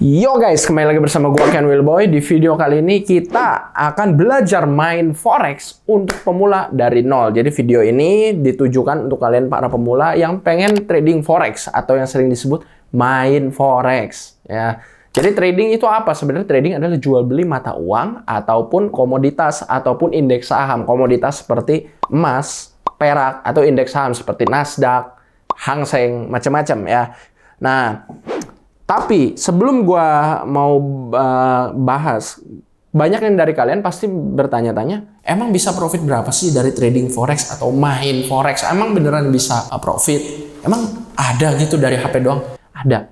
Yo guys, kembali lagi bersama gua Ken Wilboy. Di video kali ini kita akan belajar main forex untuk pemula dari nol. Jadi video ini ditujukan untuk kalian para pemula yang pengen trading forex atau yang sering disebut main forex ya. Jadi trading itu apa? Sebenarnya trading adalah jual beli mata uang ataupun komoditas ataupun indeks saham. Komoditas seperti emas, perak atau indeks saham seperti Nasdaq, Hang Seng, macam-macam ya. Nah, tapi sebelum gua mau bahas, banyak yang dari kalian pasti bertanya-tanya, emang bisa profit berapa sih dari trading forex atau main forex? Emang beneran bisa profit? Emang ada gitu dari HP doang? Ada.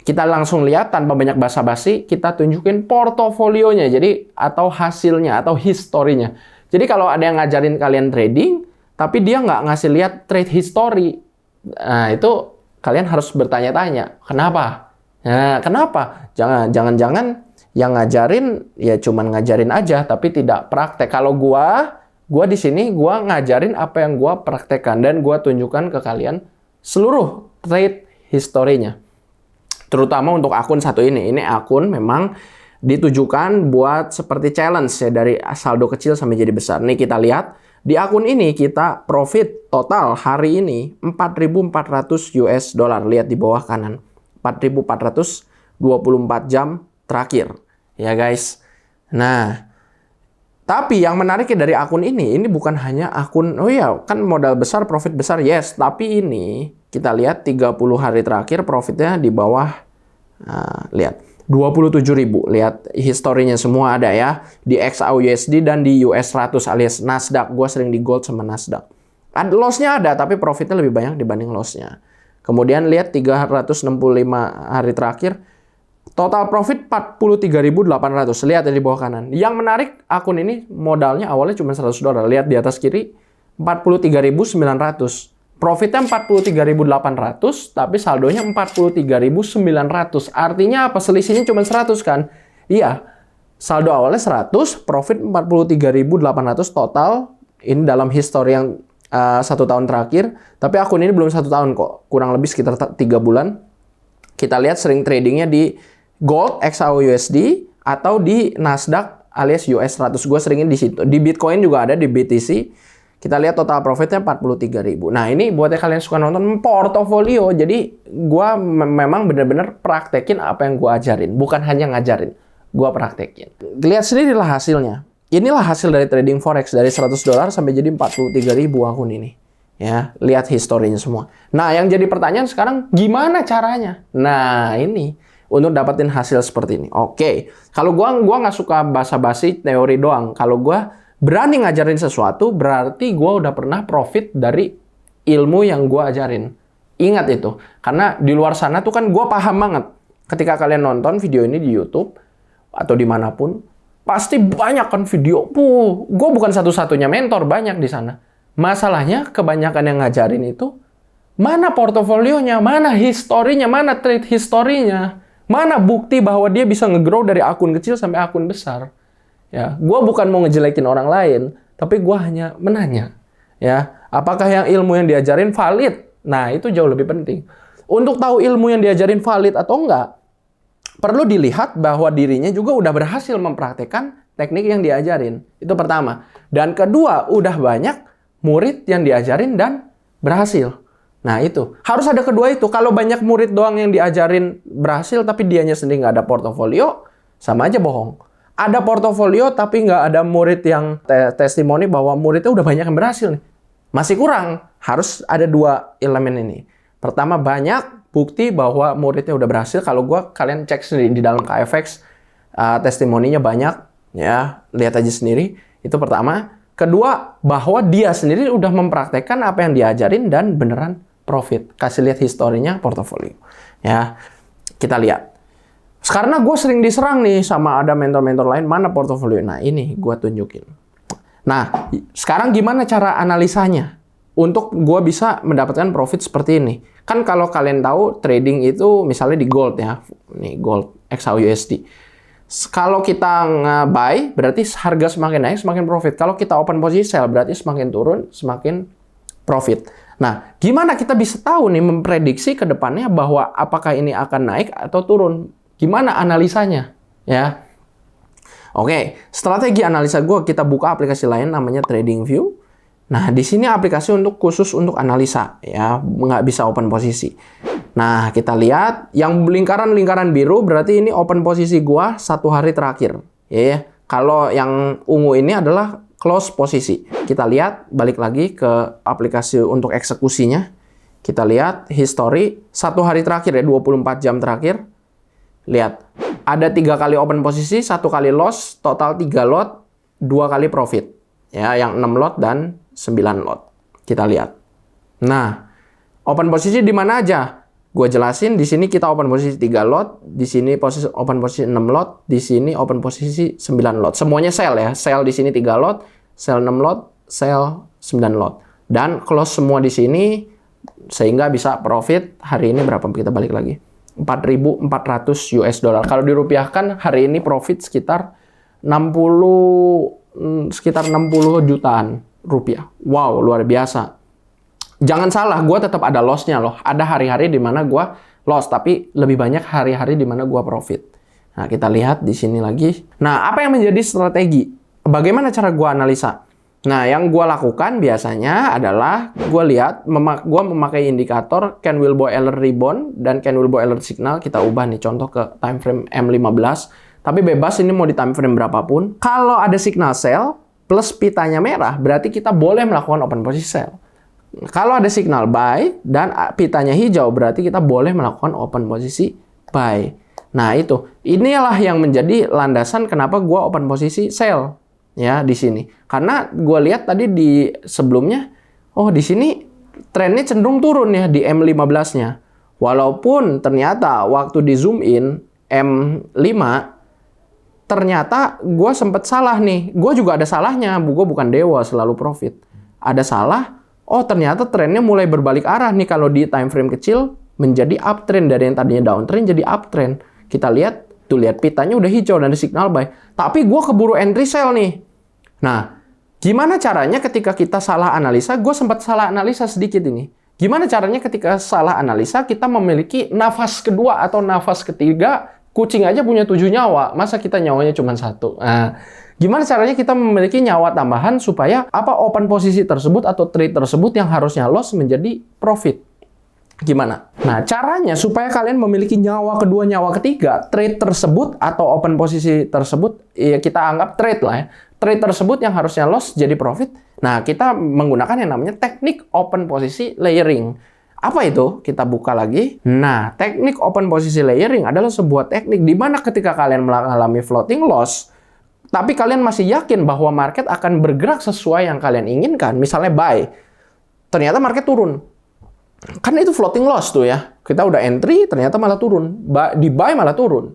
Kita langsung lihat tanpa banyak basa-basi, kita tunjukin portofolionya, jadi atau hasilnya atau historinya. Jadi kalau ada yang ngajarin kalian trading, tapi dia nggak ngasih lihat trade history, nah itu kalian harus bertanya-tanya, kenapa? Nah, kenapa? Jangan-jangan yang ngajarin ya cuman ngajarin aja tapi tidak praktek. Kalau gua di sini gua ngajarin apa yang gua praktekkan dan gua tunjukkan ke kalian seluruh trade historinya. Terutama untuk akun satu ini. Ini akun memang ditujukan buat seperti challenge ya, dari saldo kecil sampai jadi besar. Nih kita lihat di akun ini kita profit total hari ini 4.400 US dollar. Lihat di bawah kanan. 4.424 jam terakhir ya guys. Nah, tapi yang menariknya dari akun ini bukan hanya akun, oh ya kan modal besar profit besar, yes, tapi ini kita lihat 30 hari terakhir profitnya di bawah, lihat 27.000. Lihat historinya semua ada ya di XAUUSD dan di US 100 alias Nasdaq. Gue sering di gold sama Nasdaq. Lossnya ada tapi profitnya lebih banyak dibanding lossnya. Kemudian lihat 365 hari terakhir, total profit 43.800. Lihat di bawah kanan. Yang menarik, akun ini modalnya awalnya cuma $100. Lihat di atas kiri, 43.900. Profitnya 43.800, tapi saldonya 43.900. Artinya apa? Selisihnya cuma 100 kan? Iya, saldo awalnya 100, profit 43.800 total. Ini dalam history yang 1 tahun terakhir, tapi akun ini belum 1 tahun kok, kurang lebih sekitar 3 bulan. Kita lihat sering tradingnya di gold XAUUSD atau di Nasdaq alias US 100. Gue seringin di situ. Di Bitcoin juga ada, di BTC. Kita lihat total profitnya 43.000. Nah ini buatnya kalian suka nonton portofolio. Jadi gue memang bener-bener praktekin apa yang gue ajarin, bukan hanya ngajarin, gue praktekin. Lihat sendirilah hasilnya. Inilah hasil dari trading forex dari $100 sampai jadi 43.000 akun ini. Ya, lihat historinya semua. Nah, yang jadi pertanyaan sekarang gimana caranya? Nah, ini untuk dapetin hasil seperti ini. Oke, kalau gua nggak suka basa-basi teori doang. Kalau gua berani ngajarin sesuatu, berarti gua udah pernah profit dari ilmu yang gua ajarin. Ingat itu, karena di luar sana tuh kan gua paham banget. Ketika kalian nonton video ini di YouTube atau dimanapun, pasti banyak kan video. Gue bukan satu-satunya mentor, banyak di sana. Masalahnya kebanyakan yang ngajarin itu, mana portofolionya, mana historinya, mana trade historinya, mana bukti bahwa dia bisa nge-grow dari akun kecil sampai akun besar. Ya, gue bukan mau ngejelekin orang lain, tapi gue hanya menanya, ya, apakah yang ilmu yang diajarin valid? Nah, itu jauh lebih penting. Untuk tahu ilmu yang diajarin valid atau enggak, perlu dilihat bahwa dirinya juga udah berhasil mempraktekkan teknik yang diajarin. Itu pertama. Dan kedua, udah banyak murid yang diajarin dan berhasil. Nah itu. Harus ada kedua itu. Kalau banyak murid doang yang diajarin berhasil, tapi dianya sendiri nggak ada portofolio, sama aja bohong. Ada portofolio, tapi nggak ada murid yang testimoni bahwa muridnya udah banyak yang berhasil nih. Masih kurang. Harus ada dua elemen ini. Pertama, banyak bukti bahwa muridnya udah berhasil. Kalau kalian cek sendiri di dalam KFX, testimoninya banyak, ya, lihat aja sendiri. Itu pertama. Kedua, bahwa dia sendiri udah mempraktekkan apa yang diajarin dan beneran profit. Kasih lihat historinya, portofolio. Ya, kita lihat. Karena gue sering diserang nih sama ada mentor-mentor lain, mana portofolio? Nah, ini gue tunjukin. Nah, sekarang gimana cara analisanya? Untuk gue bisa mendapatkan profit seperti ini. Kan kalau kalian tahu trading itu misalnya di gold ya. Nih gold XAUUSD. Kalau kita nge-buy berarti harga semakin naik semakin profit. Kalau kita open posisi sell berarti semakin turun semakin profit. Nah, gimana kita bisa tahu nih memprediksi ke depannya bahwa apakah ini akan naik atau turun? Gimana analisanya? Ya. Oke, strategi analisa gue, kita buka aplikasi lain namanya TradingView. Nah, di sini aplikasi khusus untuk analisa, ya, nggak bisa open posisi. Nah, kita lihat yang lingkaran-lingkaran biru berarti ini open posisi gue 1 hari terakhir, ya. Kalau yang ungu ini adalah close posisi. Kita lihat, balik lagi ke aplikasi untuk eksekusinya. Kita lihat history 1 hari terakhir ya, 24 jam terakhir. Lihat, ada 3 kali open posisi, 1 kali loss, total 3 lot, 2 kali profit. Ya, yang 6 lot dan 9 lot. Kita lihat. Nah, open posisi di mana aja? Gue jelasin, di sini kita open posisi 3 lot, di sini open posisi 6 lot, di sini open posisi 9 lot. Semuanya sell ya. Sell di sini 3 lot, sell 6 lot, sell 9 lot. Dan close semua di sini sehingga bisa profit hari ini berapa? Kita balik lagi. 4.400 US dollar. Kalau dirupiahkan hari ini profit sekitar 60 jutaan rupiah. Wow, luar biasa. Jangan salah, gue tetap ada loss-nya loh. Ada hari-hari di mana gue loss, tapi lebih banyak hari-hari di mana gue profit. Nah, kita lihat di sini lagi. Nah, apa yang menjadi strategi? Bagaimana cara gue analisa? Nah, yang gue lakukan biasanya adalah gue lihat, gue memakai indikator Candle Bollinger Rebound dan Candle Bollinger Signal. Kita ubah nih contoh ke time frame M15. Tapi bebas ini mau di time frame berapapun. Kalau ada signal sell plus pitanya merah, berarti kita boleh melakukan open posisi sell. Kalau ada signal buy dan pitanya hijau, berarti kita boleh melakukan open posisi buy. Nah, inilah yang menjadi landasan kenapa gue open posisi sell. Ya, di sini. Karena gue lihat tadi di sebelumnya, oh di sini trennya cenderung turun ya di M15-nya. Walaupun ternyata waktu di zoom in M5, ternyata gue sempat salah nih. Gue juga ada salahnya, gue bukan dewa selalu profit. Ada salah, oh ternyata trennya mulai berbalik arah nih kalau di time frame kecil menjadi uptrend dari yang tadinya downtrend jadi uptrend. Kita lihat, tuh lihat pitanya udah hijau dan ada signal buy. Tapi gue keburu entry sell nih. Nah, gimana caranya ketika kita salah analisa? Gue sempat salah analisa sedikit ini. Gimana caranya ketika salah analisa kita memiliki nafas kedua atau nafas ketiga? Kucing aja punya 7 nyawa, masa kita nyawanya cuma 1? Nah, gimana caranya kita memiliki nyawa tambahan supaya open posisi tersebut atau trade tersebut yang harusnya loss menjadi profit? Gimana? Nah, caranya supaya kalian memiliki nyawa kedua, nyawa ketiga, trade tersebut atau open posisi tersebut, ya kita anggap trade lah ya. Trade tersebut yang harusnya loss jadi profit. Nah, kita menggunakan yang namanya teknik open posisi layering. Apa itu? Kita buka lagi. Nah, teknik open posisi layering adalah sebuah teknik di mana ketika kalian mengalami floating loss, tapi kalian masih yakin bahwa market akan bergerak sesuai yang kalian inginkan, misalnya buy, ternyata market turun. Kan itu floating loss tuh ya. Kita udah entry, ternyata malah turun. Di buy malah turun.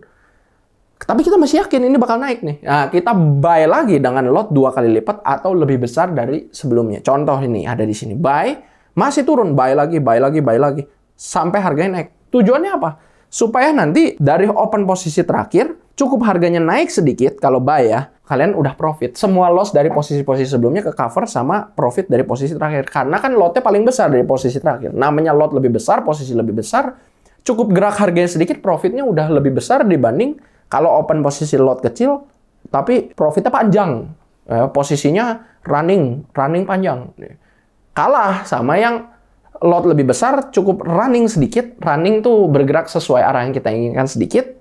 Tapi kita masih yakin ini bakal naik nih. Nah, kita buy lagi dengan lot 2 kali lipat atau lebih besar dari sebelumnya. Contoh ini ada di sini. Buy, masih turun. Buy lagi, buy lagi, buy lagi. Sampai harganya naik. Tujuannya apa? Supaya nanti dari open posisi terakhir, cukup harganya naik sedikit kalau buy ya. Kalian udah profit. Semua loss dari posisi-posisi sebelumnya ke cover sama profit dari posisi terakhir. Karena kan lotnya paling besar dari posisi terakhir. Namanya lot lebih besar, posisi lebih besar. Cukup gerak harganya sedikit, profitnya udah lebih besar dibanding kalau open posisi lot kecil, tapi profitnya panjang. Posisinya running panjang. Kalah sama yang lot lebih besar, cukup running sedikit. Running tuh bergerak sesuai arah yang kita inginkan sedikit.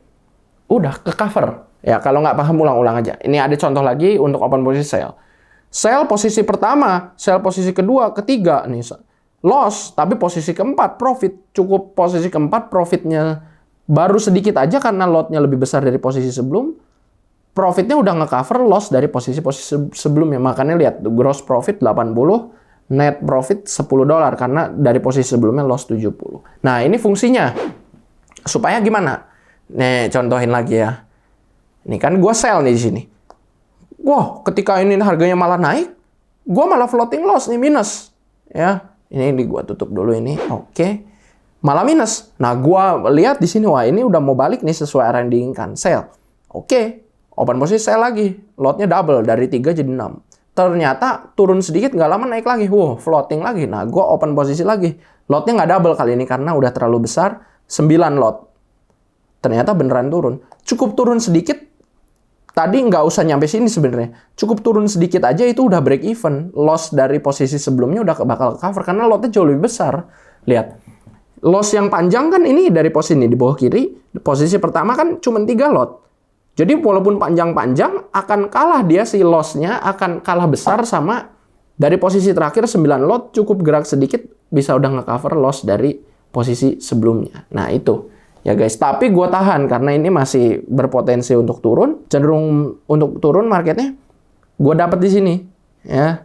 Udah ke cover. Ya, kalau nggak paham ulang-ulang aja. Ini ada contoh lagi untuk open posisi sell. Sell posisi pertama, sell posisi kedua, ketiga. Nih, loss, tapi posisi keempat profit. Cukup posisi keempat profitnya baru sedikit aja karena lotnya lebih besar dari posisi sebelum. Profitnya udah nge-cover loss dari posisi-posisi sebelumnya. Makanya lihat, gross profit 80, net profit $10 karena dari posisi sebelumnya loss 70. Nah, ini fungsinya. Supaya gimana? Nih, contohin lagi ya. Ini kan gue sell nih di sini. Wah, ketika ini harganya malah naik, gue malah floating loss nih, minus. Ya, ini gue tutup dulu ini. Oke. Malah minus. Nah, gue lihat di sini, wah ini udah mau balik nih sesuai arah yang diinginkan. Sell. Oke. Open posisi sell lagi. Lotnya double dari 3 jadi 6. Ternyata turun sedikit, nggak lama naik lagi. Wow, floating lagi. Nah, gue open posisi lagi. Lotnya nggak double kali ini karena udah terlalu besar. 9 lot. ternyata beneran turun. Cukup turun sedikit, tadi nggak usah nyampe sini sebenarnya. Cukup turun sedikit aja itu udah break even. Loss dari posisi sebelumnya udah bakal cover karena lotnya jauh lebih besar. Lihat. Loss yang panjang kan ini dari posisi ini di bawah kiri. Posisi pertama kan cuma 3 lot. Jadi walaupun panjang-panjang akan kalah dia si loss-nya akan kalah besar sama dari posisi terakhir 9 lot cukup gerak sedikit bisa udah nge-cover loss dari posisi sebelumnya. Nah itu ya guys, tapi gue tahan karena ini masih berpotensi untuk turun, cenderung untuk turun marketnya. Gue dapat di sini ya.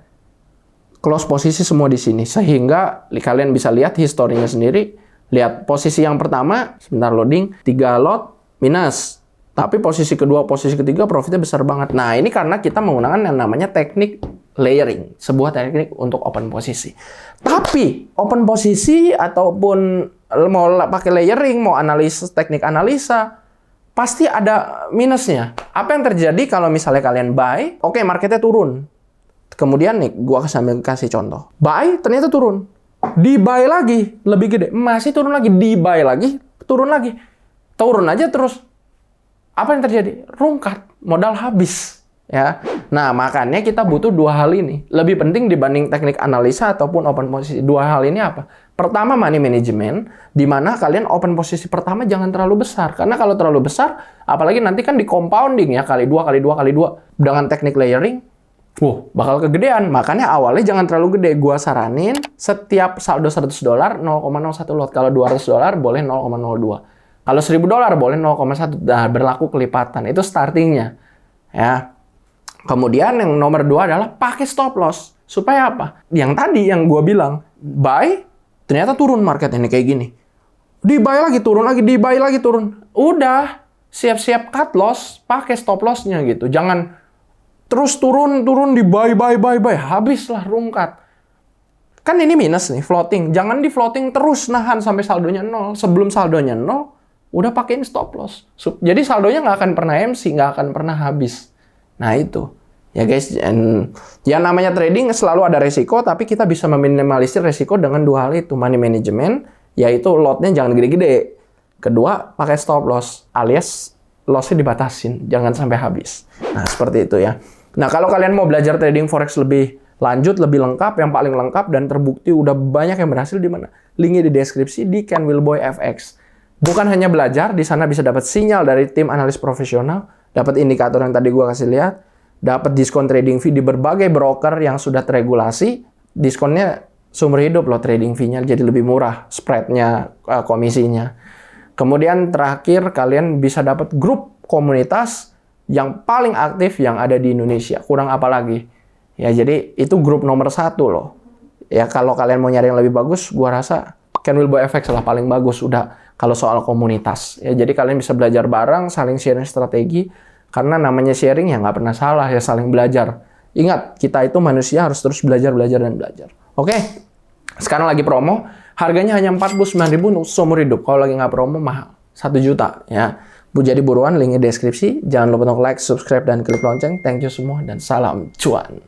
Close posisi semua di sini sehingga kalian bisa lihat historinya sendiri. Lihat posisi yang pertama, sebentar loading, 3 lot minus. Tapi posisi kedua, posisi ketiga profitnya besar banget. Nah, ini karena kita menggunakan yang namanya teknik layering, sebuah teknik untuk open posisi. Tapi open posisi ataupun mau pakai layering, mau teknik analisa, pasti ada minusnya. Apa yang terjadi kalau misalnya kalian buy, oke, marketnya turun. Kemudian nih, gua sambil kasih contoh. Buy, ternyata turun. Di buy lagi, lebih gede. Masih turun lagi, di buy lagi, turun lagi. Turun aja terus. Apa yang terjadi? Rungkat, modal habis. Ya, nah makanya kita butuh 2 hal ini. Lebih penting dibanding teknik analisa ataupun open posisi. 2 hal ini apa? Pertama, money management, di mana kalian open posisi pertama jangan terlalu besar. Karena kalau terlalu besar, apalagi nanti kan di compounding ya, kali 2, kali 2, kali 2. Dengan teknik layering, bakal kegedean. Makanya awalnya jangan terlalu gede. Gua saranin setiap saldo $100, 0,01 lot. Kalau $200 boleh 0,02. Kalau $1.000 boleh 0,1. Nah, berlaku kelipatan. Itu startingnya. Ya. Kemudian yang nomor 2 adalah pakai stop loss. Supaya apa? Yang tadi yang gua bilang, buy, ternyata turun market ini kayak gini. Di buy lagi turun lagi, di buy lagi turun. Udah, siap-siap cut loss, pakai stop loss-nya gitu. Jangan terus turun di buy. Habislah rungkat. Kan ini minus nih, floating. Jangan di floating terus nahan sampai saldonya 0. Sebelum saldonya 0, udah pakein stop loss. Jadi saldonya nggak akan pernah MC, nggak akan pernah habis. Nah itu. Ya guys, yang namanya trading selalu ada resiko, tapi kita bisa meminimalisir resiko dengan 2 hal itu. Money management, yaitu lotnya jangan gede-gede. Kedua, pakai stop loss, alias lossnya dibatasin, jangan sampai habis. Nah, seperti itu ya. Nah, kalau kalian mau belajar trading forex lebih lanjut, lebih lengkap, yang paling lengkap dan terbukti udah banyak yang berhasil di mana? Linknya di deskripsi di Ken Wilboy FX. Bukan hanya belajar, di sana bisa dapat sinyal dari tim analis profesional, dapat indikator yang tadi gua kasih lihat, dapat diskon trading fee di berbagai broker yang sudah teregulasi. Diskonnya seumur hidup loh, trading fee-nya jadi lebih murah, spread-nya, komisinya. Kemudian terakhir kalian bisa dapat grup komunitas yang paling aktif yang ada di Indonesia. Kurang apa lagi? Ya jadi itu grup nomor 1 loh. Ya kalau kalian mau nyari yang lebih bagus, gua rasa Ken Wilboy FX lah paling bagus udah kalau soal komunitas. Ya jadi kalian bisa belajar bareng, saling sharing strategi. Karena namanya sharing ya nggak pernah salah ya, saling belajar. Ingat, kita itu manusia harus terus belajar dan belajar. Oke, sekarang lagi promo. Harganya hanya 49.000 untuk seumur hidup. Kalau lagi nggak promo, mahal. 1 juta ya. Jadi buruan, linknya deskripsi. Jangan lupa untuk like, subscribe, dan klik lonceng. Thank you semua dan salam cuan.